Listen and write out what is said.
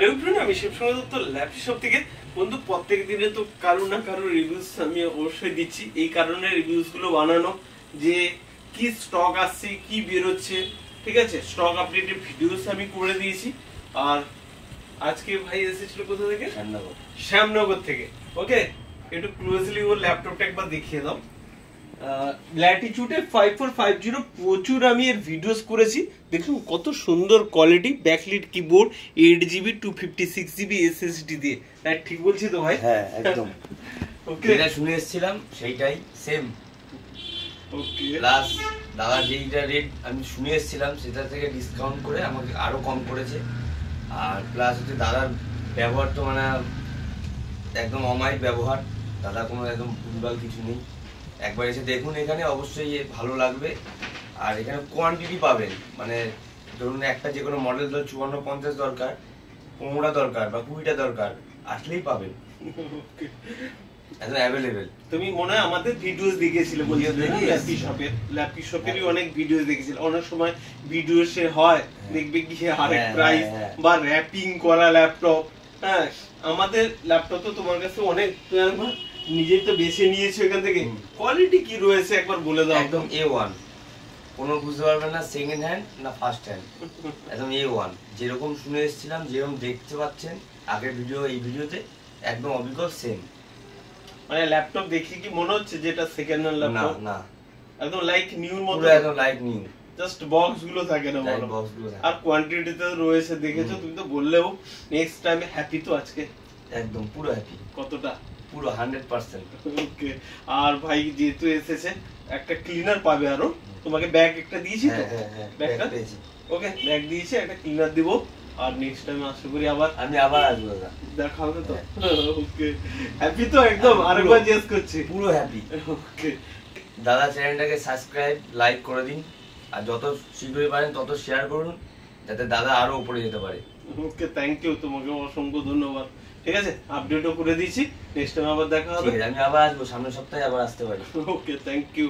Hello everyone, আমি শিবসময় Dutta laptop shop থেকে। বন্ধু, প্রত্যেক দিনে তো কারো না কারো রিভিউজ আমি অবশ্যই দিচ্ছি। এই কারণে রিভিউজ গুলো বানানো যে কি স্টক আসছে, কি বেরোচ্ছে, ঠিক আছে, স্টক আপডেটের ভিডিওস আমি করে দিয়েছি। আর আজকে ভাই এসেছিল কোথা থেকে? শ্যামনগর থেকে। ওকে, একটু ক্লোজলি ওর ল্যাপটপটা একবার দেখিয়ে দাও। ল্যাটিটিউডে 5450 প্রচুর আমি এর ভিডিওস করেছি। দেখুন কত সুন্দর quality, backlit keyboard, 8GB 256GB SSD দিয়ে। ঠিক বলছি তো ভাই? হ্যাঁ একদম। ওকে, যেটা শুনে এসেছিলাম সেইটাই সেম। ওকে, প্লাস দাদা যেইটা রেট আমি শুনে এসেছিলাম সেটা থেকে ডিসকাউন্ট করে আমাকে আরো কম করেছে। আর প্লাস হচ্ছে দাদার ব্যবহার তো মানে একদম অমায়িক ব্যবহার, দাদা কোনো একদম ভুলভাল কিছু নেই। একবার এসে দেখুন, এখানে অবশ্যই ভালো লাগবে। আর এখানে কোয়ান্টিটি পাবেন, মানে ধরুন একটা যে কোনো মডেল ধর 54-50 দরকার, 15টা দরকার বা 20টা দরকার, আসলেই পাবেন, একদম অ্যাভেলেবেল। তুমি মনে হয় আমাদের ভিডিওস দেখেছিলে, ল্যাপটপ শপেরই অনেক ভিডিওস দেখেছিলে। অনেক সময় ভিডিও সে হয় দেখবে কি আরেক প্রাইস বা র‍্যাপিং করা ল্যাপটপ। হ্যাঁ, আমাদের ল্যাপটপ তো তোমার কাছে অনেক, নিজেই তো বেছে নিয়েছো এখান থেকে। কোয়ালিটি কি রয়েছে একবার বলে দাও। একদম A1, কোনো বুঝতে পারবেন না সেকেন্ড হ্যান্ড না ফার্স্ট হ্যান্ড, একদম A1। যেরকম শুনে এসেছিলাম, যেরকম দেখতে পাচ্ছেন আগের ভিডিও এই ভিডিওতে, একদম অবিকল সেম। মানে ল্যাপটপ দেখি কি মনে হচ্ছে যেটা সেকেন্ড হ্যান্ড ল্যাপটপ? না, একদম লাইক নিউর মতো, পুরো একদম লাইক নিউ। জাস্ট বক্স গুলো থাকে না বলো, আর কোয়ান্টিটি তো রয়েছে দেখেছো, তুমি তো বললেও। নেক্সট টাইমে হ্যাপি তো আজকে? একদম পুরো হ্যাপি। কতটা? পুরো 100%। ওকে, আর ভাই যেহেতু এসেছে একটা ক্লিনার পাবে আরো। তোমাকে ব্যাগ একটা দিয়েছি তো? ব্যাগটা পেয়েছি। ওকে, ব্যাগ দিয়েছি, একটা ক্লিনার দিব। আর নেক্সট টাইম আশা করি আমি আবার আসবো দাদা, দেখা হবে তো। ওকে, হ্যাপি তো একদম? আরেকবার জিজ্ঞেস করছি। পুরো হ্যাপি। ওকে দাদা, চ্যানেলটাকে সাবস্ক্রাইব লাইক করে দিন, আর যত শীঘ্রই পারেন তত শেয়ার করুন, যাতে দাদা আরো উপরে যেতে পারে। ওকে, থ্যাংক ইউ, তোমাকে অসংখ্য ধন্যবাদ। ঠিক আছে, আপডেটও করে দিয়েছি, নেক্সট টাইম আবার দেখা হবে। ঠিক আছে, আমি আবার আসবো, সামনের সপ্তাহে আবার আসতে পারি। ওকে, থ্যাংক ইউ।